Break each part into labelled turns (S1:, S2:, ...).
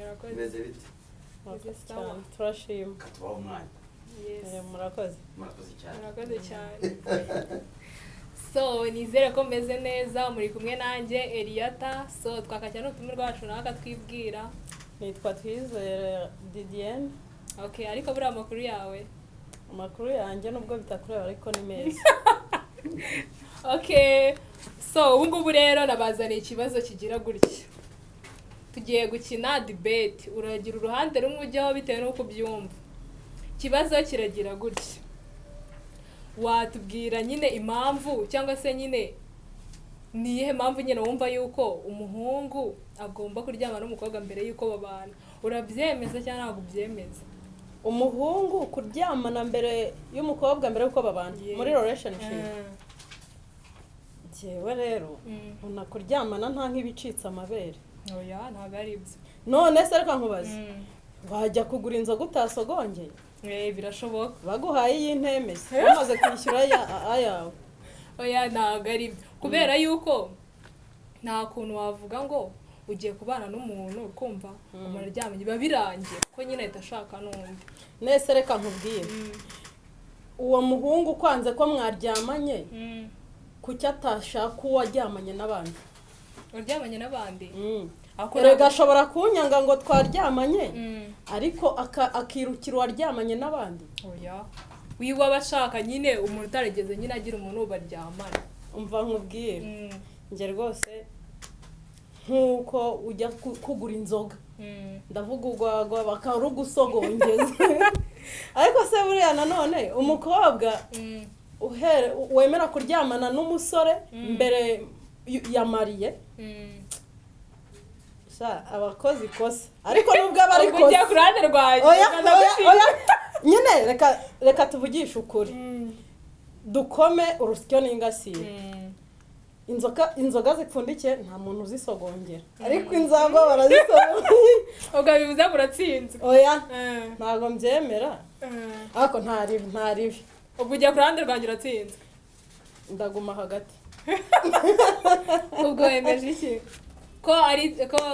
S1: murakoze
S2: Meze bite?
S3: cyane turashima
S2: Katubaho umwanya.
S1: yes
S3: murakoze
S2: cyane.
S1: murakoze cyane so nizere ko meze neza muri kumwe nanjye Eliata so twakajya n'utumwe rwacu nawe akatwibwira
S3: nitwa Twizere Didienne
S1: okay ariko buriya amakuru yawe
S3: amakuru yanjye nubwo bitakureba ariko ni meza
S1: okay so ubu ngubu rero nabazaniye ikibazo kigira gutya tugiye gukina debate uragira uruhande rumwe ujyaho bitewe n'uko ubyumva ikibazo kiragira gutya watubwira nyine impamvu cyangwa se nyine niyihe mpamvu nyine wumva yuko umuhungu agomba kuryama n'umukobwa mbere yuko babana urabyemeza cyangwa ntabwo ubyemeza
S3: umuhungu kuryamana mbere y'umukobwa mbere yuko babana muri relationship jewe rero unakuryamana nta nk'ibicitse amabere
S1: oya ntabwo ari ibyo
S3: none se reka nkubaze wajya kugura inzoga utasogongeye
S1: birashoboka
S3: baguhaye y'intemesi bamaze kwishyura ayawe
S1: oya ntabwo ari ibyo kubera yuko nta kuntu wavuga ngo ugiye kubana n'umuntu ukumva muraryamanye biba birangiye kuko nyine ahita ashaka n'undi
S3: nese reka nkubwire uwo muhungu kwanze ko mwaryamanye kuki atashaka uwo aryamanye n'abandi
S1: uryamanye n'abandi
S3: erega ashobora kunyanga ngo twaryamanye ariko akirukira uwaryamanye n'abandi
S1: oya wiwe aba ashaka nyine umuntu utarigeze nyine agira umuntu baryamana
S3: umva nkubwire njye rwose nk'uko ujya kugura inzoga ndavuga urwagwa bakarugusogongeza ariko se buriya nanone umukobwa wemera kuryamana n'umusore mbere ya mariye abakozi ikosa ariko nubwo aba ari
S1: ujya ku ruhande rwanjye
S3: nyine reka tuvugishe ukuri dukome urusyo n'ingasire inzoga zipfundikiye nta muntu uzisogongera ariko inzagwa barazisogongera
S1: ubwo bivuze ngo uratsinze
S3: oya ntabwo mbyemera ariko ntaribi
S1: ubwo ujya ku ruhande rwanjye uratsinze
S3: ndaguma hagati
S1: ubwo wemeje iki ko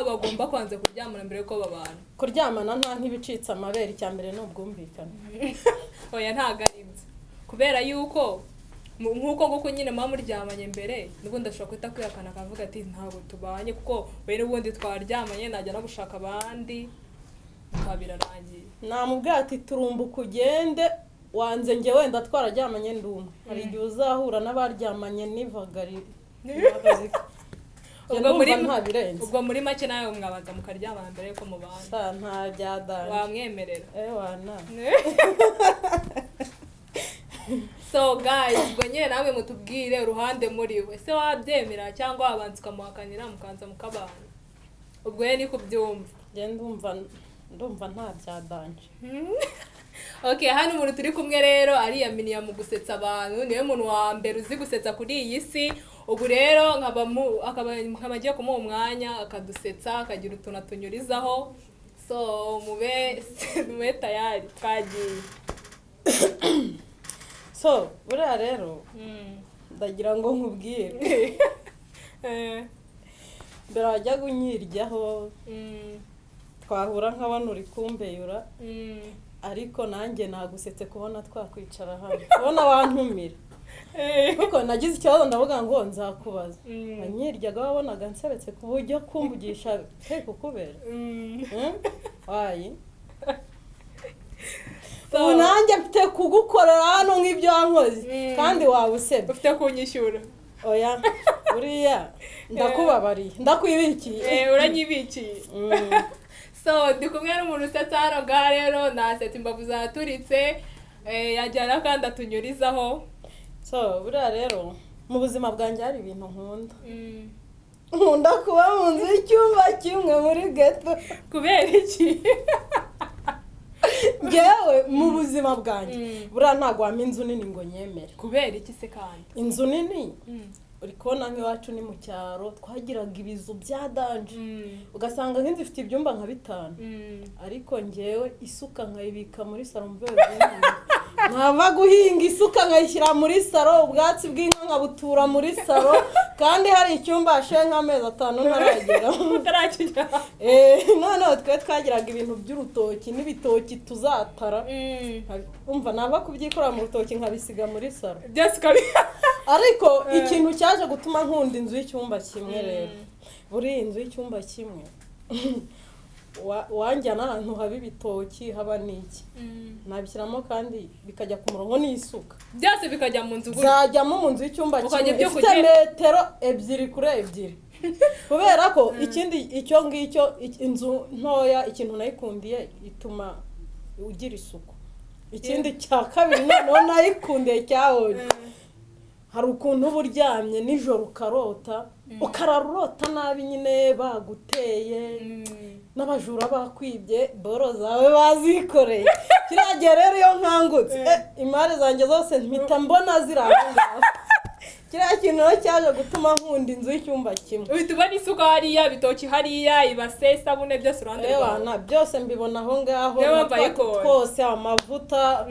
S1: bagomba kwanza kuryamana mbere yuko babana
S3: kuryamana nta nk'ibicitse amabere icya mbere ni ubwumvikane
S1: oya ntabwo ari ibyo kubera yuko nk'uko nguko nyine muba muryamanye mbere n'ubundi ashobora guhita kwihakana akavuga ati ntabwo tubanye kuko we n'ubundi twaryamanye najya no gushaka abandi bikaba birarangiye
S3: namubwira ati turumbuka ugende wanze njye wenda twararyamanye ndumwe hari igihe uzahura n'abaryamanye n'ivagari
S1: ubwo muri make nawe mwabanza mukaryamana mbere yuko mubana
S3: nta byadanje
S1: wamwemerera
S3: wana
S1: so guys ubwo nyine namwe mutubwire uruhande muri we se wabyemera cyangwa wabanza ukamuhakanira mukanza mukabana ubwo ye niko byumva
S3: ndumva nta byadanje
S1: okay hano umuntu turi kumwe rero ariyaminiye mu gusetsa abantu niwe muntu wa mbere uzi gusetsa kuri iyi si ubu rero akaba agiye kumuha umwanya akadusetsa akagira utuntu atunyurizaho so mube tayari twagiye
S3: so buriya rero ndagira ngo nkubwire mbere wajyaga unyiryaho twahura nk'abana uri kumbeyura ariko nanjye nagusetse kubona twakwicara hano kubona wantumira kuko nagize ikibazo ndavuga ngo nzakubaza anyiryaga wabonaga nsebetse ku buryo kumvugisha kukubera wayi ubu nanjye mfite kugukorera hano nk'ibyo wankoze kandi waba usebye
S1: ufite kunyishyura
S3: oya buriya ndakubabariye ndakwibikiye
S1: uranyibikiye so ndi kumwe n'umuntu usetsa hano ngaha rero nasetse imbavu zaturitse yajyana kandi atunyurizaho
S3: so buriya rero mu buzima bwanjye hari ibintu nkunda kuba mu nzu y'icyumba kimwe muri ghetto
S1: kubera iki
S3: ngewe mu buzima bwanjye buriya ntabwo wampa inzu nini ngo nyemere
S1: kubera iki se kandi
S3: inzu nini uri kubona nk'iwacu ni mu cyaro twagiraga ibizu bya danje ugasanga nk'inzu ifite ibyumba nka 5 ariko ngewe isuka nkayibika muri salo mvuye nkava guhinga isuka nkayishyira muri salo ubwatsi bw'inka nkabutura muri salo kandi hari icyumba hashize nk'amezi 5 ntaragera
S1: utarakijya
S3: noneho twe twagiraga ibintu by'urutoki n'ibitoki tuzatara umva nava kubyikora mu rutoki nkabisiga muri saro
S1: byose kabi
S3: ariko ikintu cyaje gutuma nkunda inzu y'icyumba kimwe rero buri inzu y'icyumba kimwe wanjyana ahantu haba ibitoki haba n'iki nabishyiramo kandi bikajya ku murongo n'isuka
S1: byose bikajya mu nzu
S3: zajyamo mu nzu y'icyumba kimwe ifite metero 2 kuri 2 kubera ko ikindi icyo ngicyo inzu ntoya ikintu nayikundiye ituma ugira isuku ikindi cya kabiri noneho nayikundiye cyahoje hari ukuntu uba uryamye nijoro ukarota ukararota nabi nyine baguteye n'abajura bakwibye boro zawe bazikoreye kiragiye rero iyo nkangutse imari zanjye zose mpita mbona zirahangaho kiriya kintu cyaje gutuma nkunda inzu y'icyumba kimwe
S1: uhita n'isuka hariya bitoki hariya ibase isabune byose uruhande
S3: rwawe byose mbibona aho ngaho twose amavuta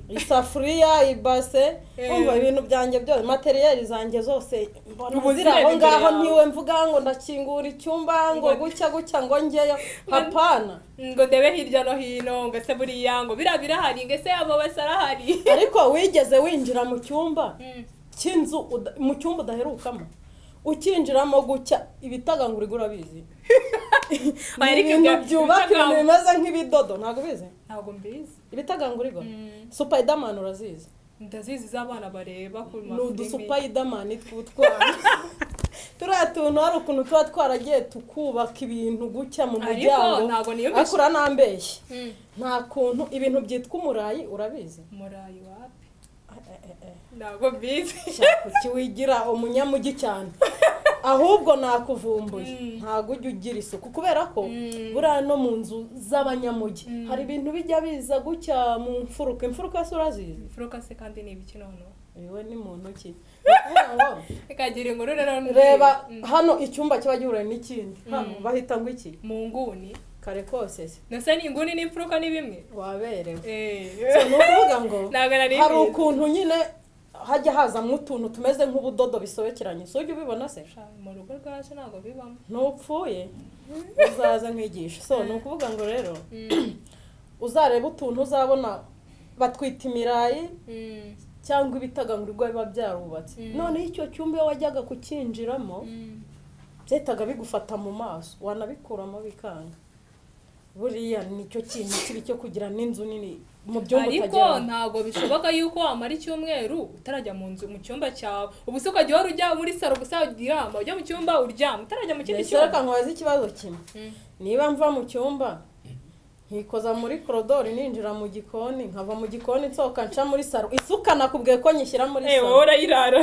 S3: isafuriya ibase umva ibintu byanjye byose materiyeri zanjye zose mbona ziri aho ngaho ntiwe mvuga ngo ndakingura icyumba ngo gucya ngo ngeyo hapana
S1: ngo ndebe hirya no hino ngo se buriya ngo birahari ngo se abo base arahari
S3: ariko wigeze winjira mu cyumba cy'inzu mu cyumba udaherukamo ukinjiramo gucya ibitagangurirwa urabizi ibintu byubaka ibintu bimeze nk'ibidodo ntabwo ubizi
S1: ntabwo mbizi
S3: ibitagangurirwa Spiderman urazizi
S1: ndazizi z'abana bareba ku
S3: mafilimi ni Spiderman twutwana turiya tuntu hari ukuntu tuba twaragiye tukubaka ibintu gucya mu muryango ariko uranambeshye nta kuntu ibintu byitwa umurayi urabizi
S1: umurayi wapi ntabwo mbizi
S3: kukiwigira umunyamugi cyane ahubwo nakuvumbuye ntabwo ujya ugira isuku kubera ko buriya no mu nzu z'abanyamugi hari ibintu bijya biza gucya mu imfuruka se urazizi
S1: imfuruka se kandi ni ibiki noneho
S3: iwe ni mu ntoki
S1: ikagira inkuru rero
S3: reba hano icyumba kiba gihuriye n'ikindi hano bahita ngo iki
S1: mu nguni
S3: kare kose se
S1: nase ni inguni n'imfuruka ni bimwe
S3: waberewe ni ukuvuga ngo hari ukuntu nyine hajya hazamo utuntu tumeze nk'ubudodo bisobekeranye so ujya ubibona se
S1: mu rugo rwacu ntabwo bibamo
S3: ntupfuye uzaza nkwigisha so ni ukuvuga ngo rero uzareba utuntu uzabona batwita imirayi cyangwa ibitagangurirwa biba byarubatse noneho icyo cyumba iyo wajyaga kukinjiramo byahitaga bigufata mu maso wanabikuramo bikanga buriya nicyo kintu kibi cyo kugira n'inzu nini mu byumba
S1: utagira ariko ntabwo bishoboka yuko wamara icyumweru utarajya mu nzu mu cyumba cyawe ubu se ukajya wari ujya muri saro gusa uryama ujya mu cyumba uryama utarajya mu kindi cyumba
S3: reka nkwaze ikibazo kimwe niba mva mu cyumba nkikoza muri korodori ninjira mu gikoni nkava mu gikoni nsohoka nca muri saro isuka nakubwiye ko nyishyira muri saro
S1: wowe urayirara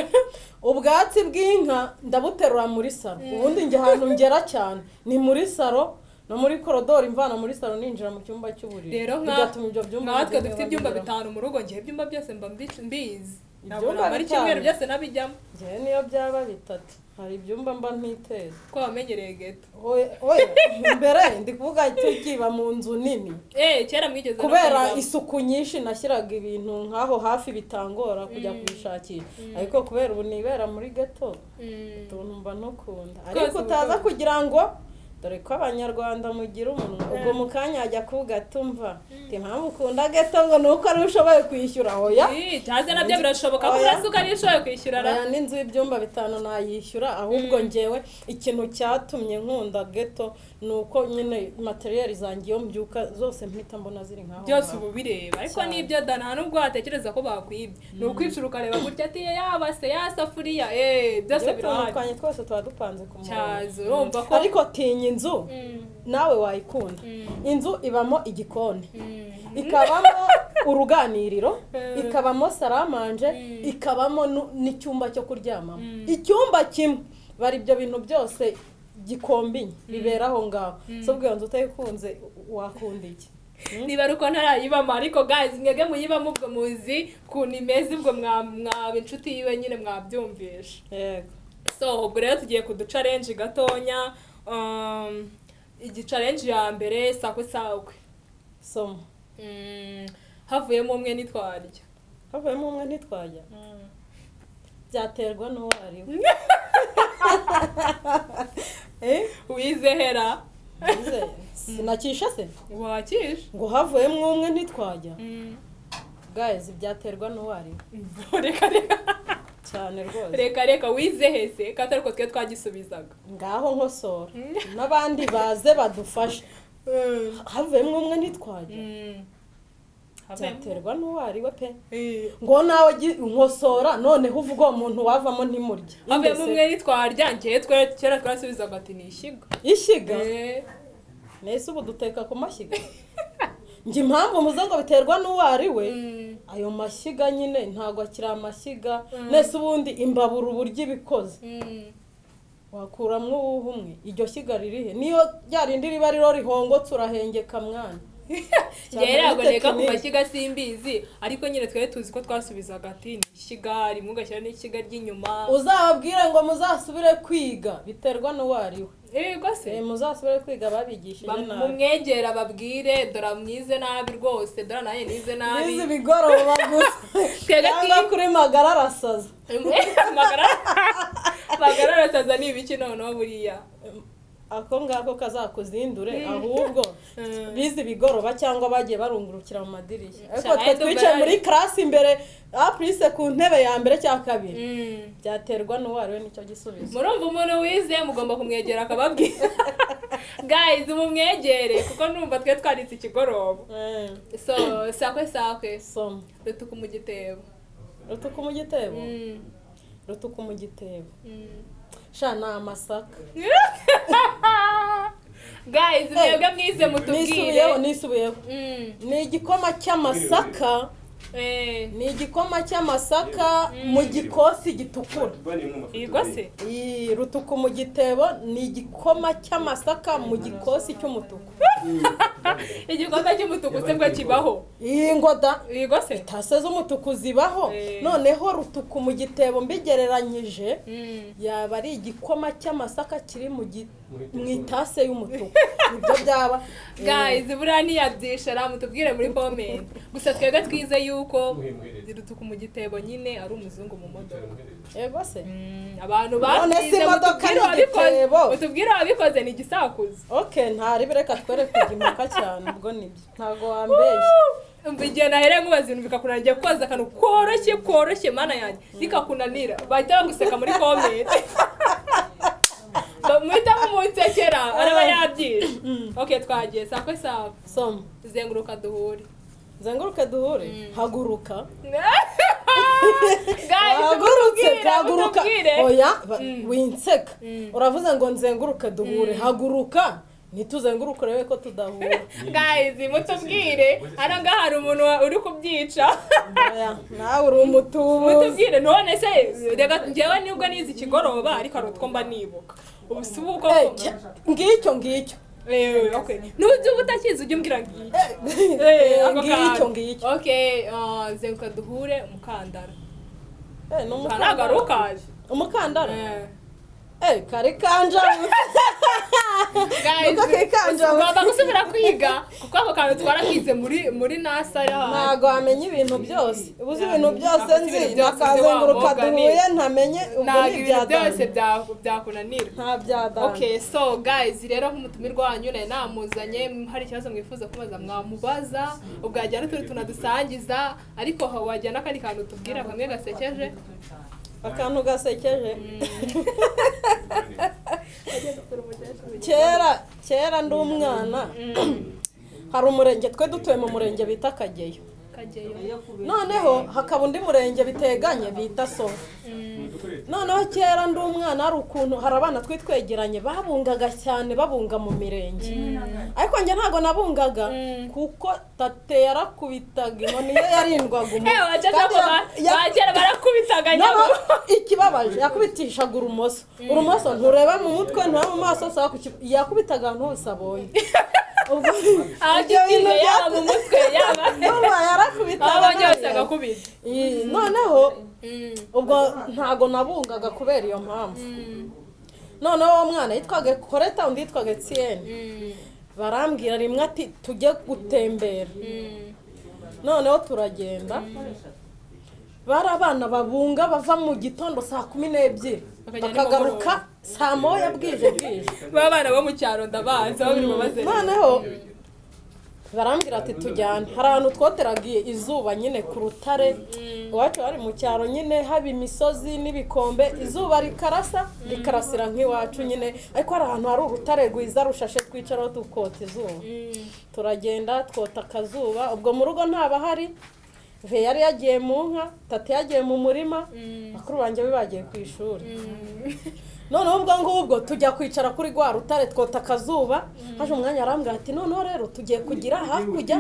S3: ubwatsi bw'inka ndabuterura muri saro ubundi njye ahantu ngera cyane ni muri saro no muri korodori mvana muri saro ninjira mu cyumba cy'uburiri
S1: rero
S3: bigatuma ibyo byumba
S1: natwe dufite ibyumba 5 mu rugo ngiye ibyumba byose mba mbizi ibyumba ari cyumweru byose nabijyamo
S3: ngiye niyo byaba 3 hari ibyumba mba ntiteza
S1: ko wamenyereye geto
S3: oya mbere ndi kuvuga kiba mu nzu nini
S1: kera mwigeze
S3: kubera isuku nyinshi nashyiraga ibintu nkaho hafi bitangora kujya kubishakira ariko kubera ubu nibera muri geto tuntu mba nokunda ariko utaza kugira ngo dore ko abanyarwanda mugira umunwa ubwo mukanya ajya kuvuga tumva impamvu ukunda geto ngo nuko ari ushoboye kwishyura hoya
S1: cyaze nabyo birashoboka ko urasuka ari ushoboye kwishyura
S3: n'inzu y'ibyumba 5 nayishyura ahubwo ngewe ikintu cyatumye nkunda geto nuko nyine materiyeri zanjye iyo mbyuka zose mpita mbona ziri nkaho
S1: byose ubu bireba ariko nibyo dana nubwo watekereza ko bakwibye ni ukwicura ukareba gutya ati yabase yasafuriya byose birahari
S3: twanye twose tuba dupanze ku
S1: murongo urumva ko
S3: ariko tinya inzu nawe wayikunda inzu ibamo igikoni ikabamo uruganiriro ikabamo saramanje ikabamo n'icyumba cyo kuryamamo icyumba kimwe bari ibyo bintu byose gikombinya bibera aho ngaho so bwiyo nzu utayikunze wakunda iki
S1: niba ruko ntarayibamo ariko guys mwege muyibamo ubwo muzi kuntu imeze ubwo mwaba inshuti yiwe nyine mwabyumvisha
S3: yego
S1: so ubwo rero tugiye kuduchallenge gatonya igichallenge ya mbere sakwe
S3: somo
S1: havuyemo umwe
S3: ntitwarya byaterwa n'uwo ari we
S1: wizehera
S3: sinakisha se
S1: wakisha
S3: ngo havuyemo umwe ntitwajya guys byaterwa n'uwari
S1: reka
S3: cyane rwose
S1: reka wizehese kandi ariko twe twagisubizaga
S3: ngaho nkosora n'abandi baze badufashe havuyemo umwe ntitwajya byaterwa n'uwari we pe ngo nawe nkosora noneho uvuga uwo muntu wavamo ntimurye
S1: havuyemo umwe ntitwarya njyewe kera twasubizaga ati ni
S3: ishyiga nese ubu duteka ku mashyiga njye impamvu muze ngo biterwa n'uwari we ayo mashyiga nyine ntabwo akiri amashyiga nese ubundi imbabura uburyo ibikoze wakuramwo uwuhumwe iryo shyiga ririhe niyo ryarindi riba riro rihongotse urahengeka mwana
S1: njyewe ntabwo nteka ku mashyiga simbizi ariko nyine twari tuzi ko twasubizaga ati ni ishyiga rimwe ugashyira n'ishyiga ry'inyuma
S3: uzababwire ngo muzasubire kwiga biterwa n'uwari we
S1: yego se
S3: muzasubire kwiga babigishije nabi
S1: mumwegera ababwire dora mwize nabi rwose dora naye nize nabi
S3: nize ibigoroba gusa cyangwa kuri magara arasaza
S1: magara arasaza ni ibiki noneho buriya
S3: ako ngako kazakuzindure ahubwo bize ibigoroba cyangwa bagiye barungurukira mu madirishya ariko twe twicaye muri class imbere aprise ku ntebe ya mbere cya kabiri byaterwa n'uwari we nicyo gisubizo
S1: murumva umuntu wize mugomba kumwegera akababwira guys mumwegere kuko numva twe twaritse ikigoroba so sakwe
S3: soma
S1: rutuku mu gitebo sha ni amasaka guys mwebwe mwize mutubwire
S3: nisubiyeho ni igikoma cy'amasaka ni igikoma cy'amasaka mu gikosi gitukura
S1: yego se
S3: rutuku mu gitebo ni igikoma cy'amasaka mu gikosi cy'umutuku
S1: igikoma cy'umutuku se bwo kibaho
S3: iyi ngoda
S1: yego se
S3: itase z'umutuku zibaho noneho rutuku mu gitebo mbigereranyije yaba ari igikoma cy'amasaka kiri mu itase y'umutuku ibyo byaba
S1: guys buriya ntiyabyishara mutubwire muri comment gusa twebwe twize yuko rutuku mu gitebo nyine ari umuzungu mu modoka
S3: yego se
S1: abantu babize mutubwire wabikoze ni igisakuzo
S3: okay ntari bireka twereke igimuka cyane ubwo nibyo ntago wambeshye
S1: igihe nahere nkubaza ibintu bikakunanira koza akantu koroshye mana yanjye bikakunanira bahita baguseka muri comment muhita mumusekera araba yabyishe okay twagiye sakwe
S3: soma
S1: zenguruka duhure
S3: haguruka
S1: haguruka
S3: oya winseka uravuze ngo nzenguruke duhure haguruka ntituzenguruke urebe ko tudahura
S1: guys mutubwire hano ngaha hari umuntu uri kubyica
S3: nawe uri umutubuzi
S1: mutubwire none se rega njyewe nibwo nize ikigoroba ariko hari utwo mba nibuka ubu si ubu koko
S3: ngicyo
S1: okay n'ubu utakizi ujye umbwira
S3: ngicyo
S1: okay zenguruka duhure umukandara n'umukandara
S3: umukandara kare kanja
S1: ugomba gusubira kwiga kuko ako kantu twarakize muri nasari
S3: ntabwo wamenya ibintu byose ubuze ibintu byose nzi nakazenguruka duhuye ntamenye
S1: ubwo ibintu byose byakunanira
S3: nta byadana
S1: okay so guys rero nk'umutumirwa wanyu nawe namuzanye hari ikibazo mwifuza kubaza mwamubaza ubwajyana turi tunadusangiza ariko wajyana akandi kantu tubwira kamwe gasekeje
S3: akantu gasekeje kera ndi umwana hari umurenge twe dutuye mu murenge bita Kageyo noneho hakaba undi murenge biteganye bita Soho noneho kera ndi umwana hari ukuntu hari abana twitwegeranye babungaga cyane babunga mu mirenge ariko njye ntago nabungaga kuko tate yarakubitaga inkoni ye yarindwaga
S1: bagera barakubitaga nyabo
S3: ikibabaje yakubitishaga urumoso ntureba mu mutwe ntureba mu maso yakubitaga ahantu hose abonye
S1: yaba mu mutwe yaba
S3: yarakubitaga noneho ubwo ntago nabungaga kubera iyo mpamvu noneho uwo mwana yitwaga Koreta undi yitwaga Etienne barambwira rimwe ati tujye gutembera noneho turagenda bari abana babunga bava mu gitondo saa 12 bakagaruka saa moya bwije
S1: b'abana bo mu cyaro ndabaza babiri babaze
S3: noneho barambwira ati tujyane hari ahantu twoteragiye izuba nyine ku rutare iwacu hari mu cyaro nyine haba imisozi n'ibikombe izuba rikarasira nk'iwacu nyine ariko hari ahantu hari urutare rwiza rushashe twicaraho tukota izuba turagenda twota akazuba ubwo mu rugo ntabahari ve yari yagiye mu nka tata yagiye mu murima bakuru banjye bagiye ku ishuri noneho ubwo ngubwo tujya kwicara kuri rwa rutare twota akazuba haje umwanya arambwira ati noneho rero tugiye kugira hakurya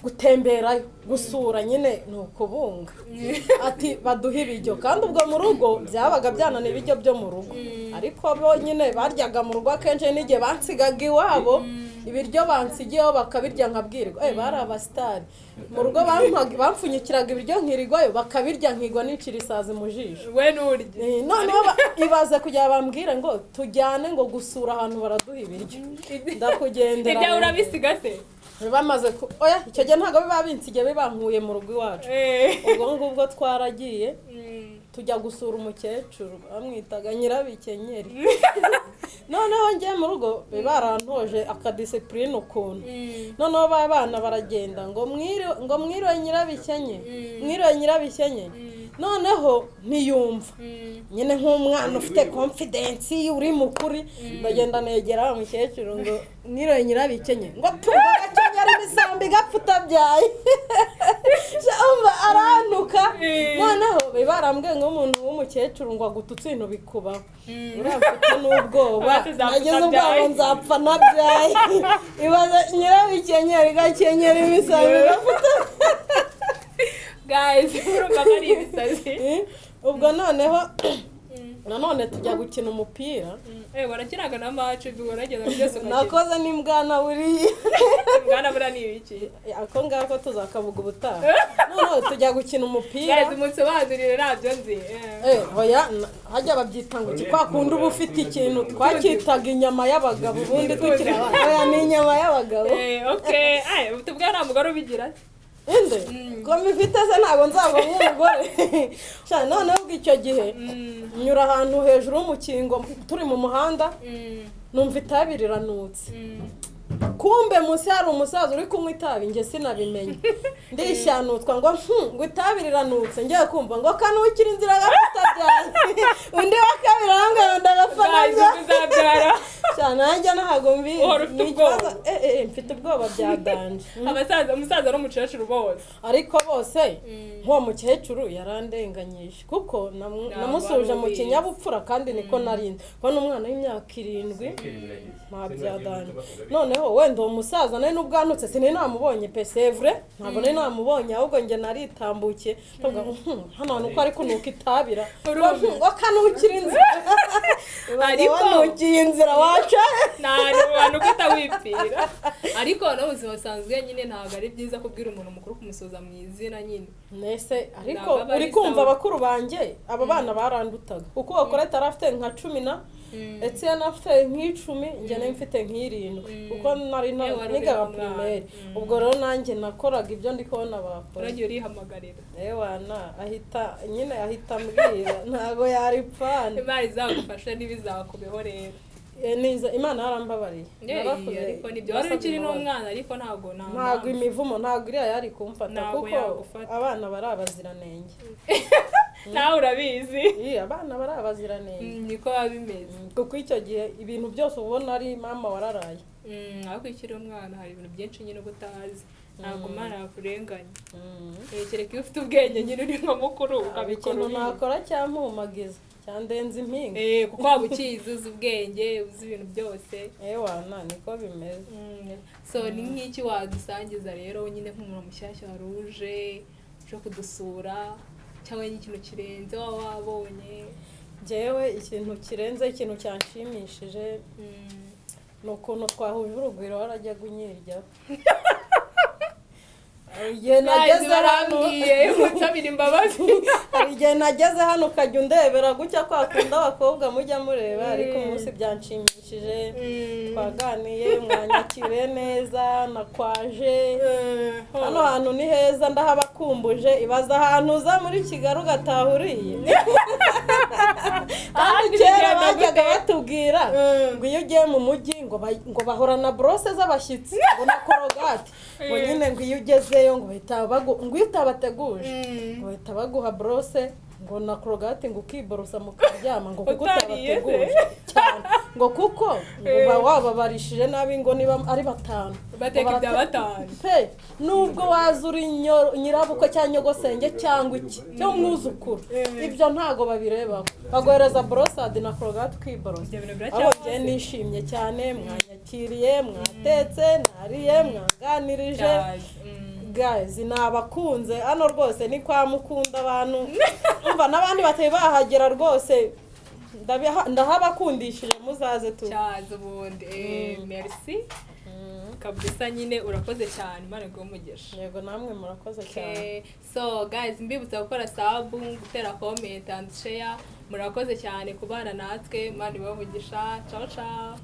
S3: gutemberayo gusura nyine ni ukubunga ati baduha ibiryo kandi ubwo mu rugo byabaga byanana ibiryo byo mu rugo ariko bo nyine baryaga mu rugo akenshi n'igihe bansigaga iwabo ibiryo bansigiyeho bakabirya nkabwirwa bari abasitari mu rugo bamfunyikiraga ibiryo nkirirwayo bakabirya nkigwa n'icira isazi mu jisho
S1: we n'urye
S3: noneho ibaze kugira bambwire ngo tujyane ngo gusura ahantu baraduha ibiryo ndakugendera
S1: ibyo urabisiga se
S3: bamaze oya icyo gihe ntabwo biba binsigiye bibankuye mu rugo iwacu ubwo ngubwo twaragiye tujya gusura umukecuru bamwitaga nyirabikenyeri noneho njye mu rugo barantoje akadisipurine ukuntu noneho b'abana baragenda ngo mwiriwe nyirabikenye noneho ntiyumva nyine nk'umwana ufite confidence uri mukuri ndagenda negera umukecuru ngo mwiriwe nyirabikenye ngo tumva gakenyera imisambi gapfuta byaye arantuka noneho barambwiye ngo umuntu w'umukecuru ngo agututse ibintu bikubaho urafite n'ubwoba nageze ubwoba nzapfa nabyaye ibaza nyirabikenyeri gakenyera imisambi gapfuta
S1: guys urumva ari ibisazi
S3: ubwo noneho nanone tujya gukina umupira
S1: warakinaga na match biborageza byose
S3: nakoze n'imbwana buriya
S1: imbwana bura ni ibiki
S3: ako ngako tuzakavuga ubutaha noneho tujya gukina umupira
S1: guys umunsi badurire nabyo nzi
S3: oya hajya babyita ngo kwakunda uba ufite ikintu twakitaga inyama y'abagabo ubundi tukiri abana oya ni inyama y'abagabo
S1: okay tubwa nta mugore ubigira
S3: inde ko mifite se ntabwo nzaba nk'umugore noneho ubwo icyo gihe nyura ahantu hejuru y'umukingo turi mu muhanda numva itabi riranutse kumbe munsi hari umusaza uri kunywa itabi njye sinabimenye ndishyanutwa ngo itabi riranutse ngiye kumva ngo kanukira inzira gafite byanjye undi wa kabiri arangaye ndagafana nanjye ntabwo mbizi mfite ubwoba bya danje
S1: umusaza n'umukecuru bose
S3: ariko bose nk'uwo mukecuru yarandenganyije kuko namusuje mu kinyabupfura kandi niko narinze kubona umwana w'imyaka 7 nta bya danje noneho wenda uwo musaza nari n'ubwanutse sinari namubonye pesevre ntabwo nari namubonye ahubwo njye naritambukiye hano hantu uko ari kunuka itabira ngo kanukira inzira
S1: ariko
S3: wanukiye inzira waca
S1: ntabwo utawipfira ariko n'ubuzima busanzwe nyine ntabwo ari byiza kubwira umuntu mukuru kumusoza mu izina nyine
S3: nese ariko uri kumva abakuru banjye aba bana barandutaga uko bakora tarafite nka 10 etse yanafite nk'icumi njye nari mfite nk'irindwi kuko nari nigaga primaire ubwo rero nanjye nakoraga ibyo ndi kubona bakora
S1: uragiye urihamagarira
S3: wana ahita mbwira ntago yaripfana
S1: imana izagufasha n'ibizakubeho rero
S3: niza imana yarambabariye
S1: narakuze ariko nibyo wari ukiri n'umwana ariko ntago
S3: imivumo ntago iriya yari kumfata kuko abana bari abaziranenge
S1: nawe urabizi
S3: abana bari abaziranenge
S1: niko biba bimeze
S3: kuko icyo gihe ibintu byose ubona ari mama wararaye
S1: ariko ukiri umwana hari ibintu byinshi nyine uba utazi ntabwo umwana yakurenganya kereka iyo ufite ubwenge nyine uri nka mukuru ukabikora
S3: ikintu nakora cyampumageza cyandenze impinga
S1: kuko waba ukizi uzi ubwenge uzi ibintu byose
S3: wana niko bimeze
S1: so ni nk'iki wadusangiza rero nyine nk'umuntu mushyashya waruje uje kudusura cyangwa n'ikintu kirenze waba wabonye
S3: njyewe ikintu kirenze ikintu cyanshimishije ni ukuntu twahuje urugwiro warajyaga unyiryaho igihe nageze hano
S1: mutabira imbabazi
S3: hari igihe nageze hano ukajya undebera gutya kwa kunda abakobwa mujya mureba ariko umunsi byanshimishije twaganiye mwanyakire neza nakwaje hano hantu ni heza ndahabakumbuje ibaza ahantu uza muri Kigali ugataha uriye kandi kera bajyaga batubwira ngo iyo ugiye mu mujyi ngo bahorana brose z'abashyitsi ngo na korogate ngo nyine ngo iyo ugezeyo ngo iyo utabateguje ngo bahita baguha brose ngo na korogate ngo ukiborosa mukaryama ngo kuko utabateguje cyane ngo kuko ngo wababarishije nabi ngo niba ari 5
S1: bateka ibya 5
S3: pe nubwo wazuri nyirabukwe cyangwa nyogosenge cyangwa iki cyo mwuzukuru ibyo ntago babireba bagohereza brosade na korogate ukiborosa aho je nishimye cyane mwanyakiriye mwatetse nariye mwanganirije guys nabakunze hano rwose ni kwa mukunda abantu umva nabandi bateye bahagera rwose ndahabakundishije muzaze tu
S1: cyaze ubundi merci kabisa nyine urakoze cyane Imana igumugisha
S3: yego namwe murakoze cyane
S1: so guys mbibutsa gukora sub gutera comment and share murakoze cyane kubana natwe Imana ibavugisha ciao ciao